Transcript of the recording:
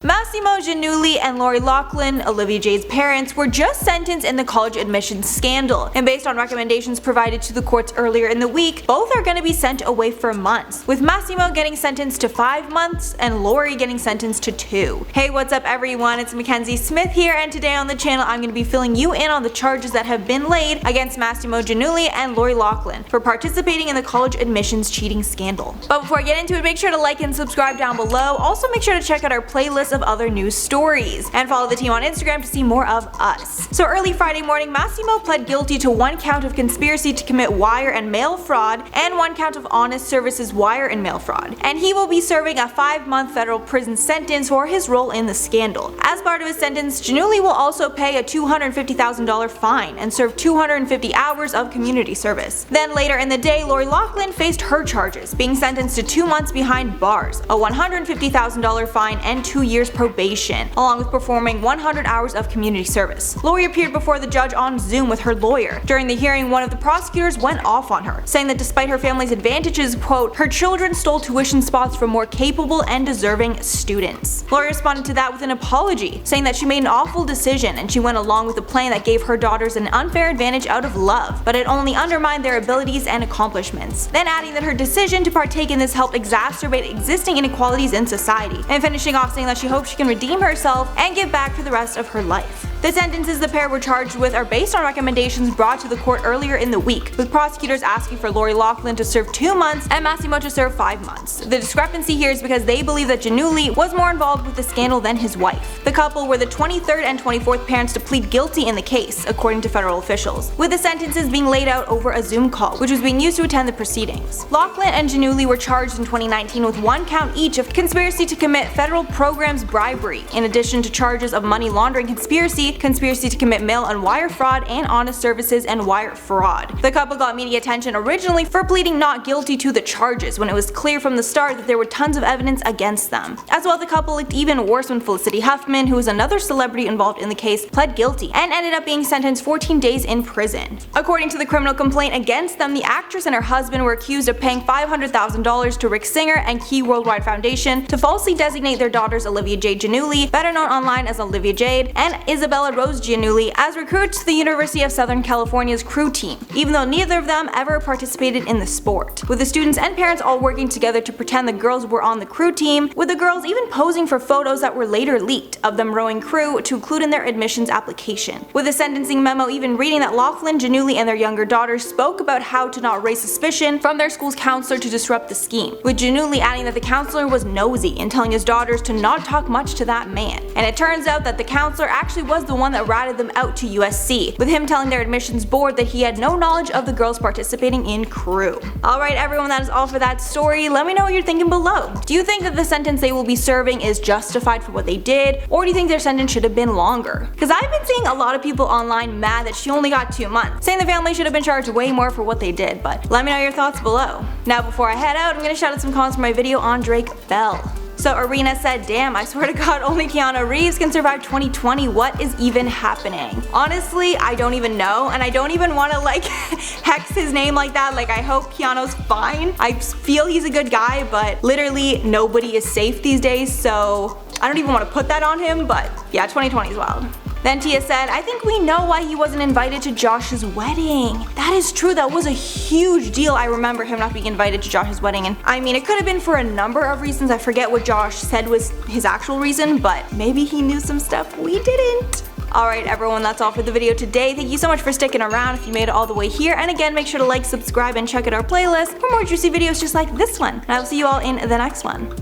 Massimo, Giannulli, and Loughlin, Olivia Jade's parents, were just sentenced in the college admissions scandal, and based on recommendations provided to the courts earlier in the week, both are going to be sent away for months, with Massimo getting sentenced to 5 months and Lori getting sentenced to 2. Hey, what's up everyone, it's Mackenzie Smith here, and today on the channel I'm going to be filling you in on the charges that have been laid against Massimo, Giannulli, and Loughlin for participating in the college admissions cheating scandal. But before I get into it, make sure to like and subscribe down below. Also make sure to check out our playlist of other news stories, and follow the team on Instagram to see more of us. So early Friday morning, Massimo pled guilty to 1 count of conspiracy to commit wire and mail fraud and 1 count of honest services wire and mail fraud, and he will be serving a 5-month federal prison sentence for his role in the scandal. As part of his sentence, Giannulli will also pay a $250,000 fine and serve 250 hours of community service. Then later in the day, Loughlin faced her charges, being sentenced to 2 months behind bars, a $150,000 fine, and 2 years probation, along with performing 100 hours of community service. Lori appeared before the judge on Zoom with her lawyer. During the hearing, one of the prosecutors went off on her, saying that despite her family's advantages, quote, her children stole tuition spots from more capable and deserving students. Lori responded to that with an apology, saying that she made an awful decision and she went along with a plan that gave her daughters an unfair advantage out of love, but it only undermined their abilities and accomplishments. Then adding that her decision to partake in this helped exacerbate existing inequalities in society, and finishing off saying that she hopes she can redeem herself and give back for the rest of her life. The sentences the pair were charged with are based on recommendations brought to the court earlier in the week, with prosecutors asking for Loughlin to serve 2 months and Massimo to serve 5 months. The discrepancy here is because they believe that Giannulli was more involved with the scandal than his wife. The couple were the 23rd and 24th parents to plead guilty in the case, according to federal officials, with the sentences being laid out over a Zoom call, which was being used to attend the proceedings. Loughlin and Giannulli were charged in 2019 with 1 count each of conspiracy to commit federal programs bribery, in addition to charges of money laundering conspiracy, conspiracy to commit mail and wire fraud, and honest services and wire fraud. The couple got media attention originally for pleading not guilty to the charges when it was clear from the start that there were tons of evidence against them. As well, the couple looked even worse when Felicity Huffman, who was another celebrity involved in the case, pled guilty and ended up being sentenced 14 days in prison. According to the criminal complaint against them, the actress and her husband were accused of paying $500,000 to Rick Singer and Key Worldwide Foundation to falsely designate their daughters Olivia Jade Giannulli, better known online as Olivia Jade, and Isabella Rose Giannulli, as recruits to the University of Southern California's crew team, even though neither of them ever participated in the sport, with the students and parents all working together to pretend the girls were on the crew team, with the girls even posing for photos that were later leaked of them rowing crew to include in their admissions application, with the sentencing memo even reading that Loughlin, Giannulli, and their younger daughters spoke about how to not raise suspicion from their school's counselor to disrupt the scheme, with Giannulli adding that the counselor was nosy and telling his daughters to not talk much to that man. And it turns out that the counselor actually was the one that ratted them out to USC, with him telling their admissions board that he had no knowledge of the girls participating in crew. Alright everyone, that is all for that story. Let me know what you're thinking below. Do you think that the sentence they will be serving is justified for what they did, or do you think their sentence should have been longer? Because I've been seeing a lot of people online mad that she only got 2 months, saying the family should have been charged way more for what they did, but let me know your thoughts below. Now before I head out, I'm gonna shout out some comments for my video on Drake Bell. So Arena said, damn, I swear to God only Keanu Reeves can survive 2020, what is even happening? Honestly, I don't even know, and I don't even want to like hex his name like that. Like, I hope Keanu's fine. I feel he's a good guy, but literally nobody is safe these days, so I don't even want to put that on him, but yeah, 2020 is wild. Then Tia said, I think we know why he wasn't invited to Josh's wedding. That is true, that was a huge deal. I remember him not being invited to Josh's wedding, and I mean, it could have been for a number of reasons. I forget what Josh said was his actual reason, but maybe he knew some stuff we didn't. Alright everyone, that's all for the video today. Thank you so much for sticking around if you made it all the way here, and again, make sure to like, subscribe, and check out our playlist for more juicy videos just like this one. And I will see you all in the next one.